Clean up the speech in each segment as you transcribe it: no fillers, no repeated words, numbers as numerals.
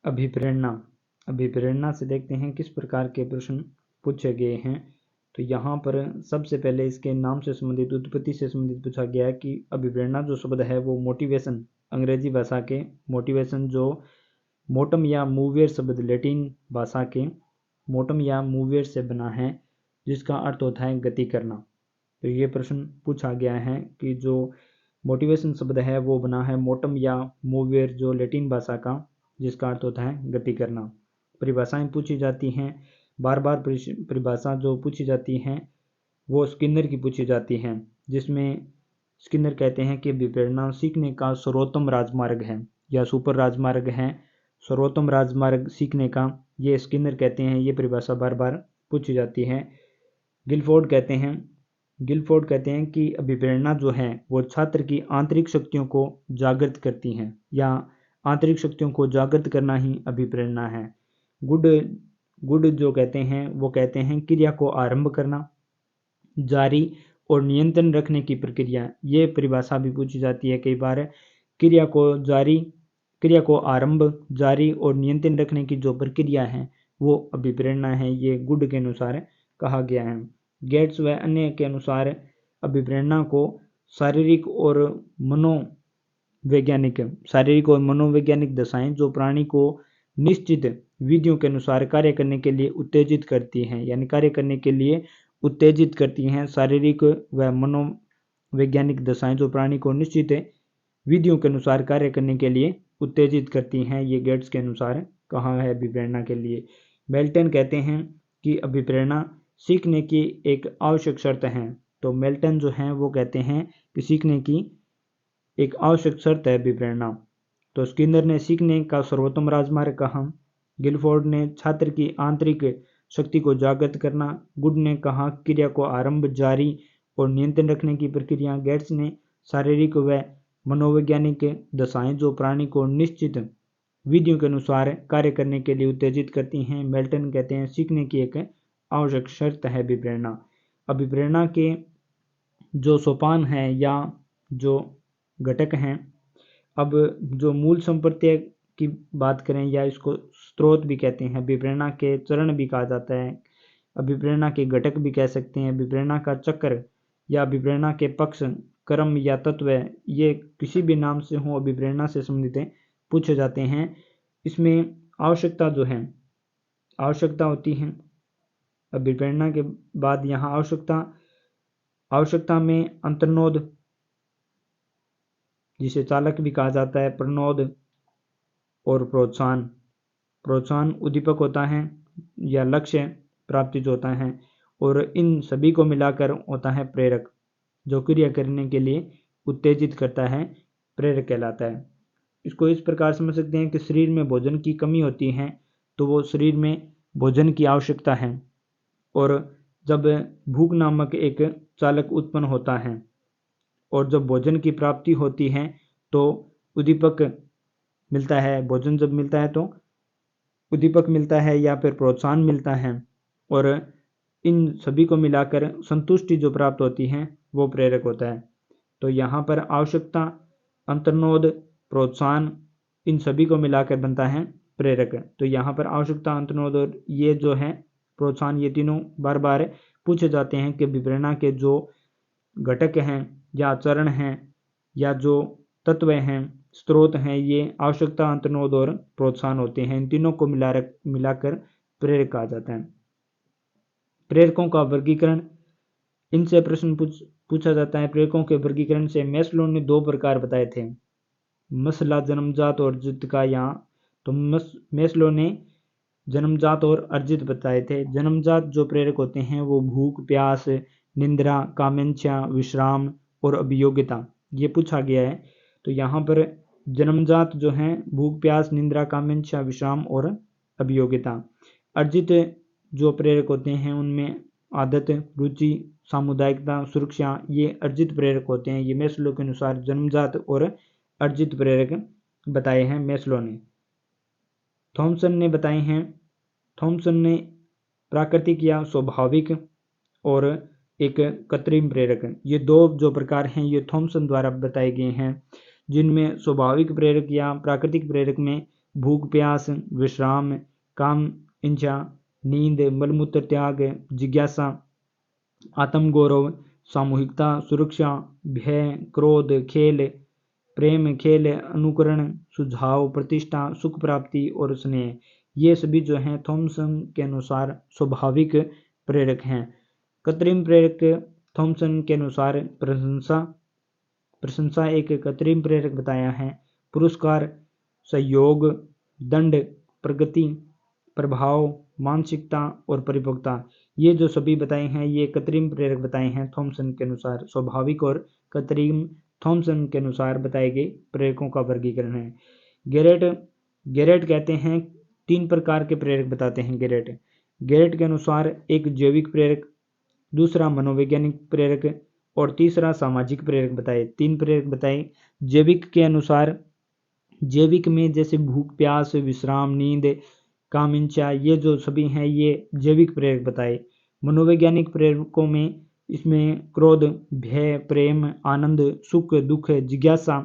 अभिप्रेरणा। अभिप्रेरणा से देखते हैं किस प्रकार के प्रश्न पूछे गए हैं। तो यहाँ पर सबसे पहले इसके नाम से संबंधित, उत्पत्ति से संबंधित पूछा गया है कि अभिप्रेरणा जो शब्द है वो मोटिवेशन, अंग्रेजी भाषा के मोटिवेशन, जो मोटम या मूवियर शब्द लैटिन भाषा के मोटम या मूवियर से बना है, जिसका अर्थ होता है गति करना। तो ये प्रश्न पूछा गया है कि जो मोटिवेशन शब्द है वो बना है मोटम या मूवियर, जो लैटिन भाषा का, जिसका अर्थ होता है गति करना। परिभाषाएं पूछी जाती हैं, बार बार परिभाषा जो पूछी जाती हैं वो स्किनर की पूछी जाती हैं, जिसमें स्किनर कहते हैं कि अभिप्रेरणा सीखने का सर्वोत्तम राजमार्ग है या सुपर राजमार्ग है, सर्वोत्तम राजमार्ग सीखने का, ये स्किनर कहते हैं। ये परिभाषा बार बार पूछी जाती है। गिलफोर्ड कहते हैं कि अभिप्रेरणा जो है वो छात्र की आंतरिक शक्तियों को जागृत करती हैं, या आंतरिक शक्तियों को जागृत करना ही अभिप्रेरणा है। गुड जो कहते हैं वो कहते हैं क्रिया को आरंभ करना, जारी और नियंत्रण रखने की प्रक्रिया। ये परिभाषा भी पूछी जाती है कई बार। क्रिया को आरंभ, जारी और नियंत्रण रखने की जो प्रक्रिया है वो अभिप्रेरणा है, ये गुड के अनुसार कहा गया है। गेट्स व अन्य के अनुसार अभिप्रेरणा को शारीरिक और मनोवैज्ञानिक दशाएं जो प्राणी को निश्चित विधियों के अनुसार कार्य करने के लिए उत्तेजित करती हैं, यानी कार्य करने के लिए उत्तेजित करती हैं। शारीरिक व मनोवैज्ञानिक दशाएं जो प्राणी को निश्चित विधियों के अनुसार कार्य करने के लिए उत्तेजित करती हैं, ये गेट्स के अनुसार कहा है अभिप्रेरणा के लिए। मेल्टन कहते हैं कि अभिप्रेरणा सीखने की एक आवश्यक शर्त है। तो मेल्टन जो हैं वो कहते हैं कि सीखने की एक आवश्यक शर्त है अभिप्रेरणा। तो स्किनर ने सीखने का सर्वोत्तम राजमार्ग कहा। गिलफोर्ड ने छात्र की आंतरिक शक्ति को जागृत करना। गुड ने कहा क्रिया को आरंभ, जारी और नियंत्रण रखने की प्रक्रिया। गेट्स ने शारीरिक व मनोवैज्ञानिक दशाएं जो प्राणी को निश्चित विधियों के अनुसार कार्य करने के लिए उत्तेजित करती हैं। मेल्टन कहते हैं सीखने की एक आवश्यक शर्त है अभिप्रेरणा। अभिप्रेरणा के जो सोपान हैं या जो घटक हैं, अब जो मूल संप्रत्यय की बात करें या इसको स्रोत भी कहते हैं, अभिप्रेरणा के चरण भी कहा जाता है, अभिप्रेरणा के घटक भी कह सकते हैं, अभिप्रेरणा का चक्र या अभिप्रेरणा के पक्ष, क्रम या तत्व, ये किसी भी नाम से हो अभिप्रेरणा से संबंधित पूछे जाते हैं। इसमें आवश्यकता जो है, आवश्यकता होती है अभिप्रेरणा के बाद। यहाँ आवश्यकता में अंतर्नोद, जिसे चालक भी कहा जाता है, प्रनोद और प्रोत्साहन उद्दीपक होता है या लक्ष्य प्राप्ति जो होता है, और इन सभी को मिलाकर होता है प्रेरक, जो क्रिया करने के लिए उत्तेजित करता है, प्रेरक कहलाता है। इसको इस प्रकार समझ सकते हैं कि शरीर में भोजन की कमी होती है तो वो शरीर में भोजन की आवश्यकता है, और जब भूख नामक एक चालक उत्पन्न होता है और जब भोजन की प्राप्ति होती है तो उद्दीपक मिलता है, भोजन जब मिलता है तो उद्दीपक मिलता है या फिर प्रोत्साहन मिलता है, और इन सभी को मिलाकर संतुष्टि जो प्राप्त होती है वो प्रेरक होता है। तो यहाँ पर आवश्यकता, अंतर्नोद, प्रोत्साहन, इन सभी को मिलाकर बनता है प्रेरक। तो यहाँ पर आवश्यकता, अंतर्नोद और ये जो है प्रोत्साहन, ये तीनों बार बार पूछे जाते हैं कि अभिप्रेरणा के जो घटक हैं या चरण हैं या जो तत्व हैं, स्रोत हैं, ये आवश्यकता, अंतर्नोद और प्रोत्साहन होते हैं। इन तीनों को मिलाकर प्रेरक कहा जाता है। प्रेरकों का वर्गीकरण, इनसे प्रश्न पूछा जाता है। प्रेरकों के वर्गीकरण से मैस्लो ने 2 प्रकार बताए थे, मसला जन्मजात और अर्जित का। यहाँ तो मैस्लो ने जन्मजात और अर्जित बताए थे। जन्मजात जो प्रेरक होते हैं वो भूख, प्यास, निंद्रा, कामेच्छा, विश्राम और अभियोग्यता, ये पूछा गया है। तो यहाँ पर जन्मजात जो हैं भूख, प्यास, निंद्रा, कामेच्छा, विश्राम और अभियोग्यता। अर्जित जो प्रेरक होते हैं उनमें आदत, रुचि, सामुदायिकता, सुरक्षा, ये अर्जित प्रेरक होते हैं। ये मैस्लो के अनुसार जन्मजात और अर्जित प्रेरक बताए हैं मैस्लो ने। थॉमसन ने बताए हैं, थॉमसन ने प्राकृतिक या स्वाभाविक और एक कृत्रिम प्रेरक, ये 2 जो प्रकार हैं ये थॉमसन द्वारा बताए गए हैं, जिनमें स्वाभाविक प्रेरक या प्राकृतिक प्रेरक में भूख प्यास, विश्राम, काम इच्छा, नींद, मलमूत्र त्याग, जिज्ञासा, आत्मगौरव, सामूहिकता, सुरक्षा, भय, क्रोध, खेल, प्रेम, खेल, अनुकरण, सुझाव, प्रतिष्ठा, सुख प्राप्ति और स्नेह, ये सभी जो हैं थॉमसन के अनुसार स्वाभाविक प्रेरक हैं। कृत्रिम प्रेरक थॉमसन के अनुसार प्रशंसा एक कृत्रिम प्रेरक बताया है। पुरस्कार, सहयोग, दंड, प्रगति, प्रभाव, मानसिकता और परिपक्वता, ये जो सभी बताए हैं ये कृत्रिम प्रेरक बताए हैं थॉमसन के अनुसार। स्वाभाविक और कृत्रिम थॉमसन के अनुसार बताए गए प्रेरकों का वर्गीकरण है। गेरेट कहते हैं 3 प्रकार के प्रेरक बताते हैं गेरेट के अनुसार एक जैविक प्रेरक, दूसरा मनोवैज्ञानिक प्रेरक और तीसरा सामाजिक प्रेरक बताए। 3 प्रेरक बताए। जैविक के अनुसार जैविक में जैसे भूख प्यास, विश्राम, नींद, काम इच्छा, ये जो सभी हैं ये जैविक प्रेरक बताए। मनोवैज्ञानिक प्रेरकों में इसमें क्रोध, भय, प्रेम, आनंद, सुख, दुख, जिज्ञासा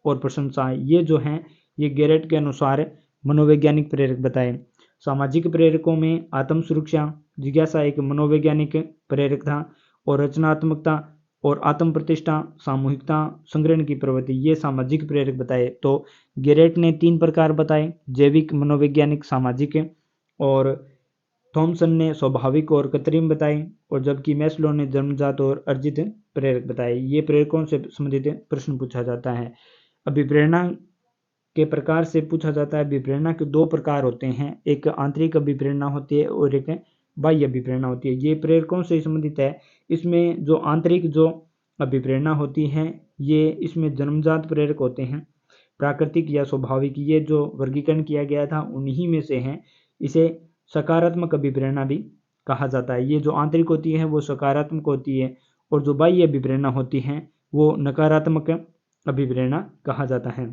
और प्रशंसा, ये जो हैं ये गेरेट के अनुसार मनोवैज्ञानिक प्रेरक बताए। सामाजिक प्रेरकों में आत्म सुरक्षा, जिज्ञासा एक मनोवैज्ञानिक प्रेरक था और रचनात्मकता और आत्म प्रतिष्ठा, सामूहिकता, संग्रहण की प्रवृत्ति, ये सामाजिक प्रेरक बताए। तो गेरेट ने 3 प्रकार बताए, जैविक, मनोवैज्ञानिक, सामाजिक, और थॉमसन ने स्वाभाविक और कृत्रिम बताए, और जबकि मैस्लो ने जन्मजात और अर्जित प्रेरक बताए। ये प्रेरकों से संबंधित प्रश्न पूछा जाता है। अभिप्रेरणा के प्रकार से पूछा जाता है। अभिप्रेरणा के 2 प्रकार होते हैं, एक आंतरिक अभिप्रेरणा होती है और एक बाह्य अभिप्रेरणा होती है। ये प्रेरकों से संबंधित है। इसमें जो आंतरिक जो अभिप्रेरणा होती है ये इसमें जन्मजात प्रेरक होते हैं, प्राकृतिक या स्वाभाविक, ये जो वर्गीकरण किया गया था उन्हीं में से हैं। इसे सकारात्मक अभिप्रेरणा भी कहा जाता है। ये जो आंतरिक होती है वो सकारात्मक होती है और जो बाह्य अभिप्रेरणा होती है वो नकारात्मक अभिप्रेरणा कहा जाता है।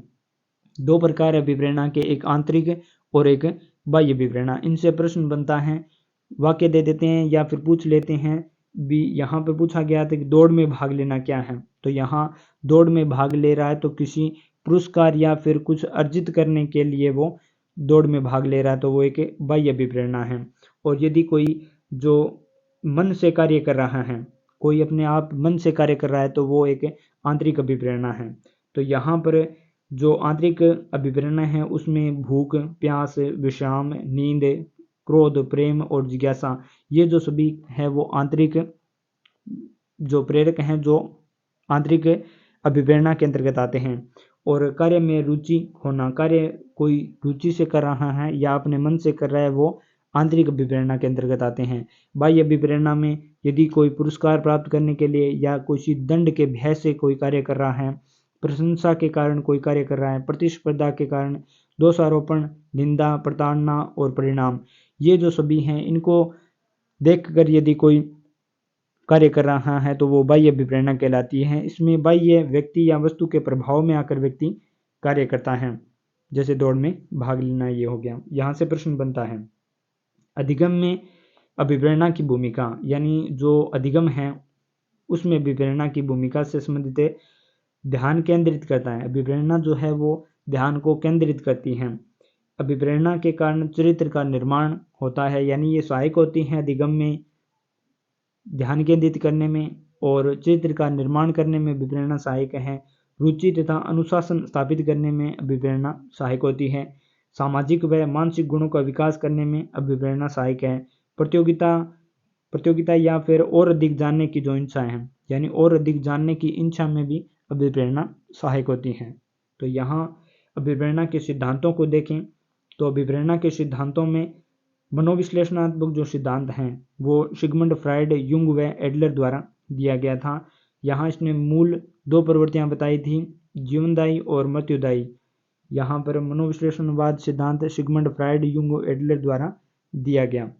2 प्रकार अभिप्रेरणा के, एक आंतरिक और एक बाह्य अभिप्रेरणा। इनसे प्रश्न बनता है, वाक्य दे देते हैं या फिर पूछ लेते हैं भी। यहाँ पर पूछा गया था कि दौड़ में भाग लेना क्या है, तो यहाँ दौड़ में भाग ले रहा है तो किसी पुरस्कार या फिर कुछ अर्जित करने के लिए वो दौड़ में भाग ले रहा है, तो वो एक बाह्य अभिप्रेरणा है। और यदि कोई जो मन से कार्य कर रहा है, कोई अपने आप मन से कार्य कर रहा है, तो वो एक आंतरिक अभिप्रेरणा है। तो यहाँ पर जो आंतरिक अभिप्रेरणा है उसमें भूख, प्यास, विश्राम, नींद, क्रोध, प्रेम और जिज्ञासा, ये जो सभी है वो आंतरिक जो प्रेरक हैं जो आंतरिक अभिप्रेरणा के अंतर्गत आते हैं। और कार्य में रुचि होना, कार्य कोई रुचि से कर रहा है या अपने मन से कर रहा है, वो आंतरिक अभिप्रेरणा के अंतर्गत आते हैं। बाह्य अभिप्रेरणा में यदि कोई पुरस्कार प्राप्त करने के लिए या किसी दंड के भय से कोई कार्य कर रहा है, प्रशंसा के कारण कोई कार्य कर रहा है, प्रतिस्पर्धा के कारण, दोषारोपण, निंदा, प्रताड़ना और परिणाम, ये जो सभी हैं इनको देखकर यदि कोई कार्य कर रहा है तो वो बाह्य अभिप्रेरणा कहलाती है। इसमें बाह्य व्यक्ति या वस्तु के प्रभाव में आकर व्यक्ति कार्य करता है, जैसे दौड़ में भाग लेना, ये हो गया। यहाँ से प्रश्न बनता है, अधिगम में अभिप्रेरणा की भूमिका, यानी जो अधिगम है उसमें अभिप्रेरणा की भूमिका से संबंधित ध्यान केंद्रित करता है। अभिप्रेरणा जो है वो ध्यान को केंद्रित करती है। अभिप्रेरणा के कारण चरित्र का निर्माण होता है, यानी ये सहायक होती है अधिगम में ध्यान केंद्रित करने में, और चरित्र का निर्माण करने में अभिप्रेरणा सहायक है। रुचि तथा अनुशासन स्थापित करने में अभिप्रेरणा सहायक होती है। सामाजिक व मानसिक गुणों का विकास करने में अभिप्रेरणा सहायक है। प्रतियोगिता या फिर और अधिक जानने की जो इच्छा है, यानी और अधिक जानने की इच्छा में भी अभिप्रेरणा सहायक होती है। तो यहाँ अभिप्रेरणा के सिद्धांतों को देखें तो अभिप्रेरणा के सिद्धांतों में मनोविश्लेषणात्मक जो सिद्धांत हैं वो सिगमंड फ्रायड, युंग व एडलर द्वारा दिया गया था। यहाँ इसने मूल 2 प्रवृत्तियाँ बताई थी, जीवनदायी और मृत्युदायी। यहाँ पर मनोविश्लेषणवाद सिद्धांत सिगमंड फ्रायड, युंग, एडलर द्वारा दिया गया।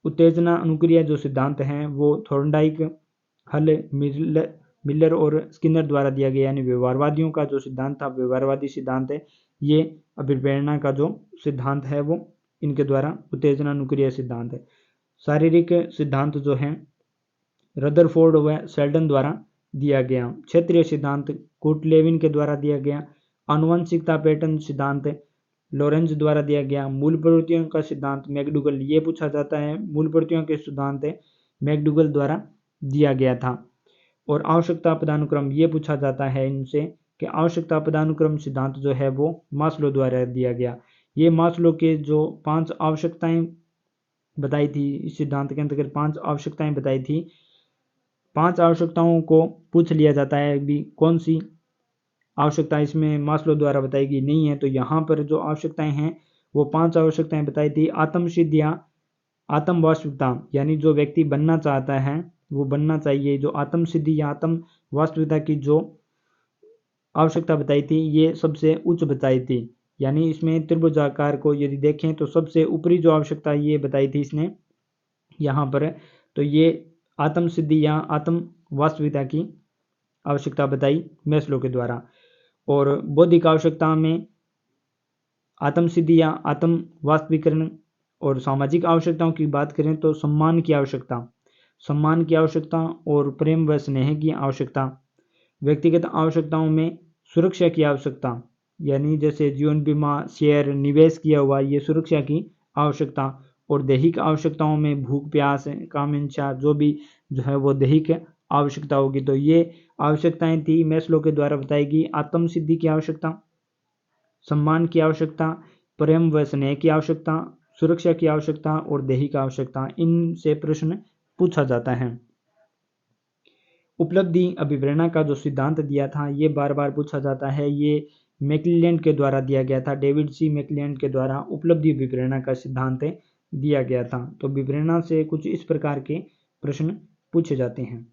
उत्तेजना अनुक्रिया जो सिद्धांत हैं वो थॉर्नडाइक, हल, मिलर और स्किनर द्वारा दिया गया, यानी व्यवहारवादियों का जो सिद्धांत था, व्यवहारवादी सिद्धांत है, ये अभिप्रेरणा का जो सिद्धांत है वो इनके द्वारा उत्तेजना अनुक्रिया सिद्धांत है। शारीरिक सिद्धांत जो है रदरफोर्ड व शेल्डन द्वारा दिया गया। क्षेत्रीय सिद्धांत कुर्ट लेविन के द्वारा दिया गया। आनुवंशिकता पैटर्न सिद्धांत लॉरेंज द्वारा दिया गया। मूल प्रवृत्तियों का सिद्धांत मैकडूगल, ये पूछा जाता है, मूल प्रवृत्तियों के सिद्धांत मैकडूगल द्वारा दिया गया था। और आवश्यकता पदानुक्रम, ये पूछा जाता है इनसे कि आवश्यकता पदानुक्रम सिद्धांत जो है वो मास्लो द्वारा दिया गया। ये मास्लो के जो 5 आवश्यकताएं बताई थी, इस सिद्धांत के अंतर्गत 5 आवश्यकताएं बताई थी, 5 आवश्यकताओं को पूछ लिया जाता है भी कौन सी आवश्यकता इसमें मास्लो द्वारा बताई गई नहीं है। तो यहाँ पर जो आवश्यकताएं हैं वो 5 आवश्यकताएं बताई थी। आत्मसिद्ध या आत्म वास्तविकता, यानी जो व्यक्ति बनना चाहता है वो बनना चाहिए। जो आत्म सिद्धि या आत्म वास्तविकता की जो आवश्यकता बताई थी ये सबसे उच्च बताई थी। यानी इसमें त्रिभुजाकार को यदि देखें तो सबसे ऊपरी जो आवश्यकता ये बताई थी इसने यहाँ पर, तो ये आत्म सिद्धि या आत्म वास्तविकता की आवश्यकता बताई मैस्लो के द्वारा। और बौद्धिक आवश्यकता में आत्म सिद्धि या आत्म वास्तविकरण और सामाजिक आवश्यकताओं की बात करें तो सम्मान की आवश्यकता और प्रेम व स्नेह की आवश्यकता। व्यक्तिगत आवश्यकताओं में सुरक्षा की आवश्यकता, यानी जैसे जीवन बीमा, शेयर, निवेश किया हुआ, ये सुरक्षा की आवश्यकता। और दैहिक आवश्यकताओं में भूख, प्यास, काम, इच्छा, जो भी जो है वो दैहिक आवश्यकता होगी। तो ये आवश्यकताएं थी मैस्लो के द्वारा बताई गई। आत्म सिद्धि की आवश्यकता, सम्मान की आवश्यकता, प्रेम व स्नेह की आवश्यकता, सुरक्षा की आवश्यकता और दैहिक आवश्यकता, इनसे प्रश्न पूछा जाता है। उपलब्धि अभिप्रेरणा का जो सिद्धांत दिया था ये बार बार पूछा जाता है। ये मैक्लेलैंड के द्वारा दिया गया था, डेविड सी मैक्लेलैंड के द्वारा उपलब्धि अभिप्रेरणा का सिद्धांत दिया गया था। तो अभिप्रेरणा से कुछ इस प्रकार के प्रश्न पूछे जाते हैं।